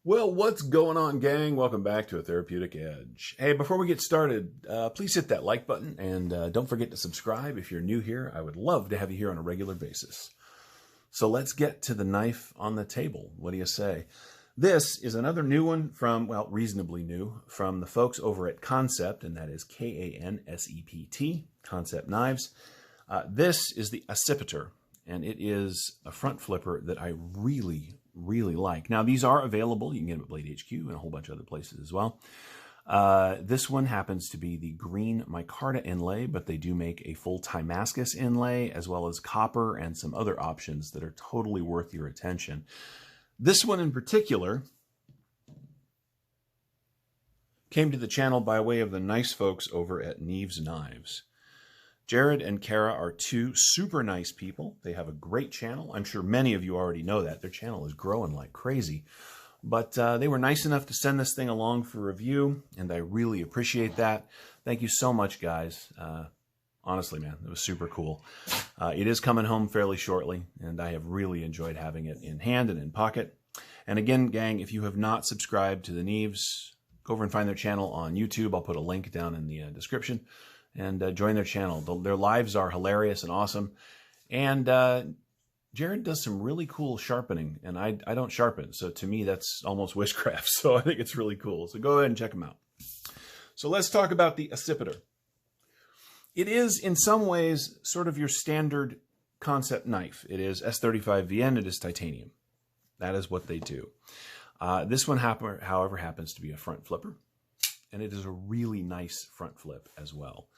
Well, what's going on, gang? Welcome back to A Therapeutic Edge. Hey, before we get started, please hit that like button and don't forget to subscribe if you're new here. I would love to have you here on a regular basis. So let's get to the knife on the table. What do you say? This is another new one from, well, reasonably new, from the folks over at Kansept, and that is K-A-N-S-E-P-T, Kansept Knives. This is the Accipiter, and it is a front flipper that I really like. Now, these are available. You can get them at Blade HQ and a whole bunch of other places as well. This one happens to be the green micarta inlay, but they do make a full Tymascus inlay, as well as copper and some other options that are totally worth your attention. This one in particular came to the channel by way of the nice folks over at Neves Knives. Jared and Kara are two super nice people. They have a great channel. I'm sure many of you already know that. Their channel is growing like crazy. But they were nice enough to send this thing along for review, and I really appreciate that. Thank you so much, guys. Honestly, man, it was super cool. It is coming home fairly shortly, and I have really enjoyed having it in hand and in pocket. And again, gang, if you have not subscribed to the Neves, go over and find their channel on YouTube. I'll put a link down in the description. And join their channel. Their lives are hilarious and awesome. And Jared does some really cool sharpening, and I don't sharpen. So to me, that's almost witchcraft. So I think it's really cool. So go ahead and check them out. So let's talk about the Accipiter. It is, in some ways, sort of your standard Kansept knife. It is S35VN. It is titanium. That is what they do. This one, however, happens to be a front flipper. And it is a really nice front flip as well.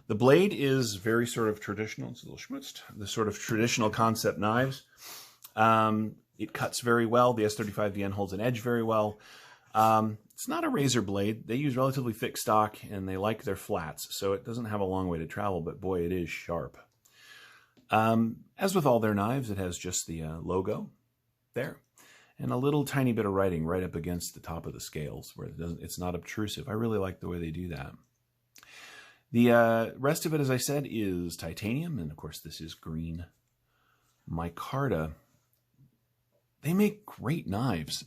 The blade is very sort of traditional. It's a little schmutzed. The sort of traditional Kansept knives. It cuts very well. The S35VN holds an edge very well. It's not a razor blade. They use relatively thick stock, and they like their flats, so it doesn't have a long way to travel, but boy, it is sharp. As with all their knives, it has just the logo there. And a little tiny bit of writing right up against the top of the scales where it's not obtrusive. I really like the way they do that. The rest of it, as I said, is titanium. And of course, this is green micarta. They make great knives.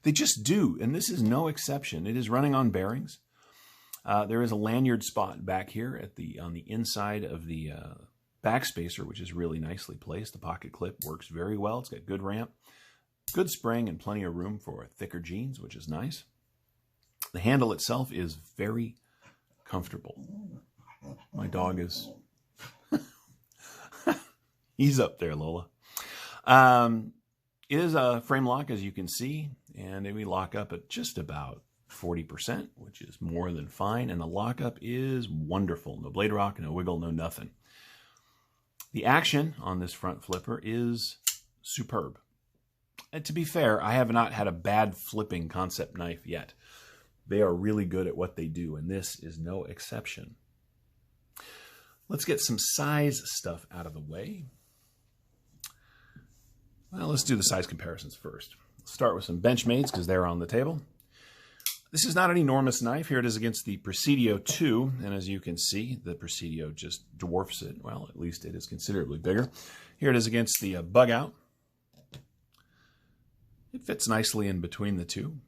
They just do. And this is no exception. It is running on bearings. There is a lanyard spot back here on the inside of the backspacer, which is really nicely placed. The pocket clip works very well. It's got good ramp, good spring, and plenty of room for thicker jeans, which is nice. The handle itself is very comfortable. My dog is... He's up there, Lola. It is a frame lock, as you can see, and we lock up at just about 40%, which is more than fine, and the lockup is wonderful. No blade rock, no wiggle, no nothing. The action on this front flipper is superb. And to be fair, I have not had a bad flipping Kansept knife yet. They are really good at what they do, and this is no exception. Let's get some size stuff out of the way. Well, let's do the size comparisons first. Let's start with some Benchmades because they're on the table. This is not an enormous knife. Here it is against the Presidio 2, and as you can see, the Presidio just dwarfs it. Well, at least it is considerably bigger. Here it is against the Bug Out. It fits nicely in between the two.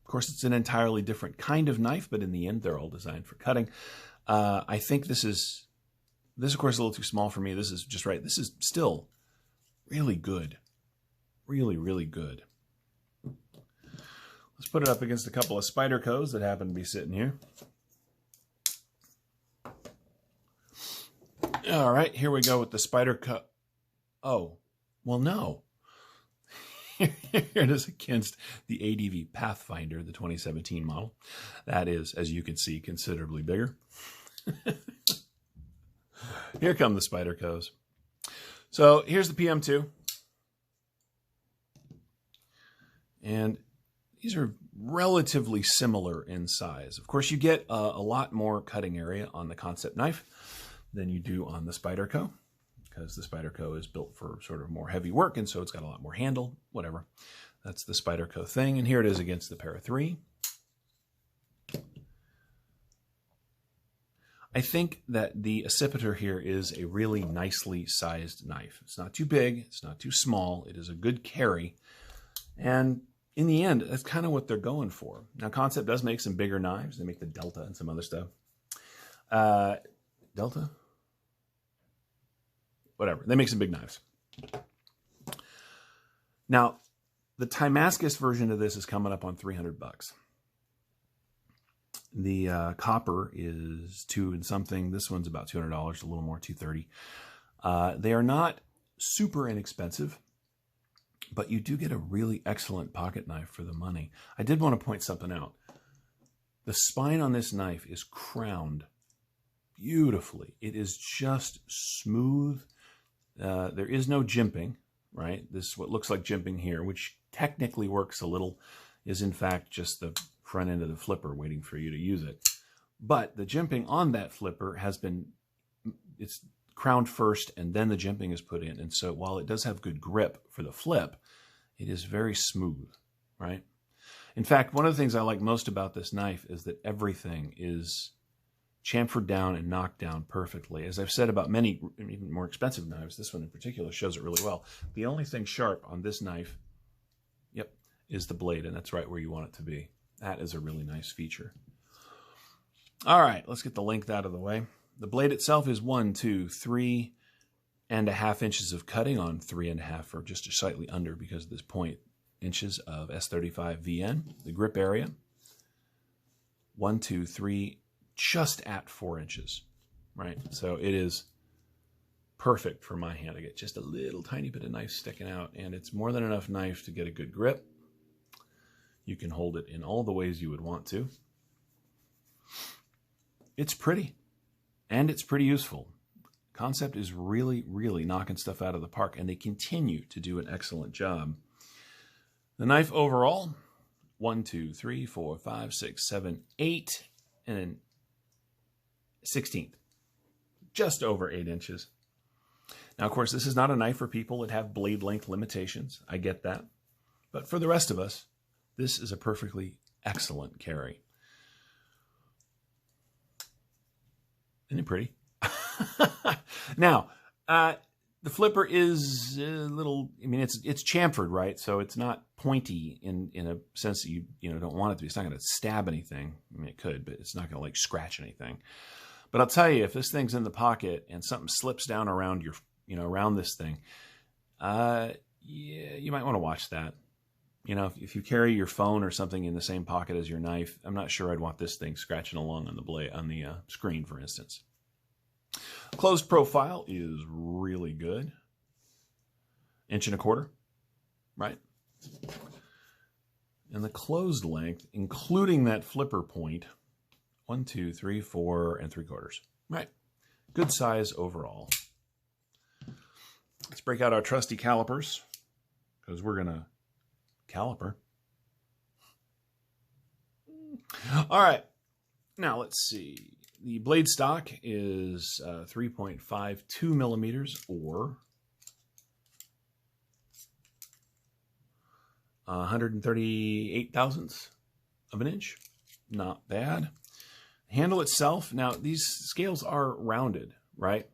Of course, it's an entirely different kind of knife, but in the end, they're all designed for cutting. I think this, of course, a little too small for me. This is just right. This is still really good. Really good. Let's put it up against a couple of Spydercos that happen to be sitting here. All right, here we go with the Spyderco. Oh, well, no. Here it is against the ADV Pathfinder, the 2017 model. That is, as you can see, considerably bigger. Here come the Spydercos. So here's the PM2. And these are relatively similar in size. Of course, you get a lot more cutting area on the Kansept knife than you do on the Spyderco, because the Spyderco is built for sort of more heavy work, and so it's got a lot more handle, whatever. That's the Spyderco thing, and here it is against the Para 3. I think that the Accipiter here is a really nicely sized knife. It's not too big, it's not too small, it is a good carry, And in the end, that's kind of what they're going for. Now, Kansept does make some bigger knives. They make the Delta and some other stuff. Delta? Whatever. They make some big knives. Now, the Tymascus version of this is coming up on $300. The copper is $2 and something. This one's about $200, a little more, $230. They are not super inexpensive, but you do get a really excellent pocket knife for the money. I did want to point something out. The spine on this knife is crowned beautifully. It is just smooth. There is no jimping, right? This, what looks like jimping here, which technically works a little, is in fact just the front end of the flipper waiting for you to use it. But the jimping on that flipper has been, it's crowned first and then the jimping is put in. And so while it does have good grip for the flip, it is very smooth, right? In fact, one of the things I like most about this knife is that everything is chamfered down and knocked down perfectly. As I've said about many even more expensive knives, this one in particular shows it really well. The only thing sharp on this knife, yep, is the blade, and that's right where you want it to be. That is a really nice feature. All right, let's get the length out of the way. The blade itself is 3.5 inches of cutting on 3.5, or just slightly under because of this 0.8 of S35 VN. The grip area, 1, 2, 3, just at 4 inches, right? So it is perfect for my hand. I get just a little tiny bit of knife sticking out, and it's more than enough knife to get a good grip. You can hold it in all the ways you would want to. It's pretty, and it's pretty useful. Kansept is really, really knocking stuff out of the park, and they continue to do an excellent job. The knife overall, 1, 2, 3, 4, 5, 6, 7, 8, and an 16th, just over 8 inches. Now, of course, this is not a knife for people that have blade length limitations. I get that. But for the rest of us, this is a perfectly excellent carry. Isn't it pretty? Now, the flipper is a little, I mean, it's chamfered, right? So it's not pointy in a sense that you don't want it to be. It's not going to stab anything. I mean, it could, but it's not going to like scratch anything. But I'll tell you, if this thing's in the pocket and something slips down around your, around this thing, yeah, you might want to watch that. If you carry your phone or something in the same pocket as your knife, I'm not sure I'd want this thing scratching along on the blade, on the screen, for instance. Closed profile is really good. 1.25 inches, right? And the closed length, including that flipper point, 1, 2, 3, 4 3/4, right? Good size overall. Let's break out our trusty calipers, because we're gonna caliper. All right, now let's see. The blade stock is 3.52 millimeters, or 138 thousandths of an inch. Not bad. Handle itself, now these scales are rounded, right?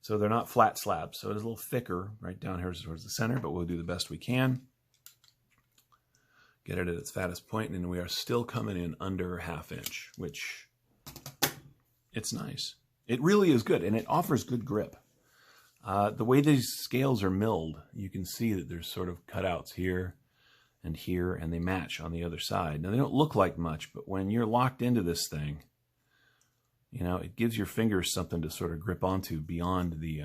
So they're not flat slabs. So it is a little thicker right down here towards the center, but we'll do the best we can. Get it at its fattest point, and we are still coming in under 1/2 inch, which it's nice. It really is good, and it offers good grip. The way these scales are milled, you can see that there's sort of cutouts here, and they match on the other side. Now, they don't look like much, but when you're locked into this thing, it gives your fingers something to sort of grip onto beyond the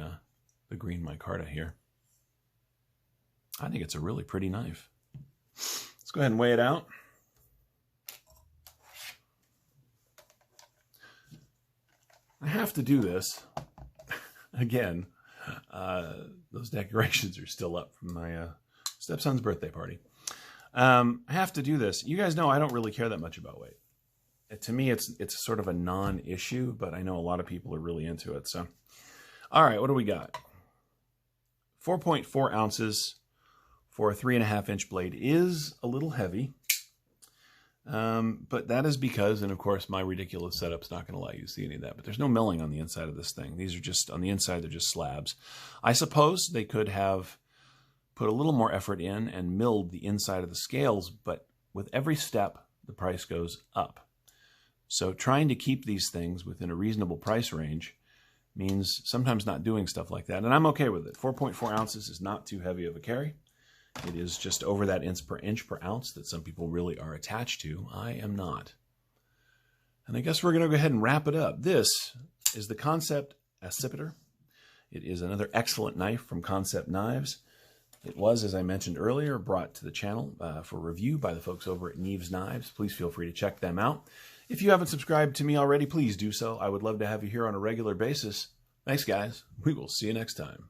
green micarta here. I think it's a really pretty knife. Let's go ahead and weigh it out. I have to do this. Again, those decorations are still up from my stepson's birthday party. I have to do this. You guys know I don't really care that much about weight. To me, it's sort of a non-issue, but I know a lot of people are really into it. So, all right, what do we got? 4.4 ounces for a 3.5 inch blade is a little heavy. But that is because, and of course, my ridiculous setup's not going to allow you to see any of that, but there's no milling on the inside of this thing. These are just, on the inside, they're just slabs. I suppose they could have put a little more effort in and milled the inside of the scales, but with every step, the price goes up. So trying to keep these things within a reasonable price range means sometimes not doing stuff like that. And I'm okay with it. 4.4 ounces is not too heavy of a carry. It is just over that inch per ounce that some people really are attached to. I am not. And I guess we're going to go ahead and wrap it up. This is the Kansept Accipiter. It is another excellent knife from Kansept Knives. It was, as I mentioned earlier, brought to the channel for review by the folks over at Neves Knives. Please feel free to check them out. If you haven't subscribed to me already, please do so. I would love to have you here on a regular basis. Thanks, guys. We will see you next time.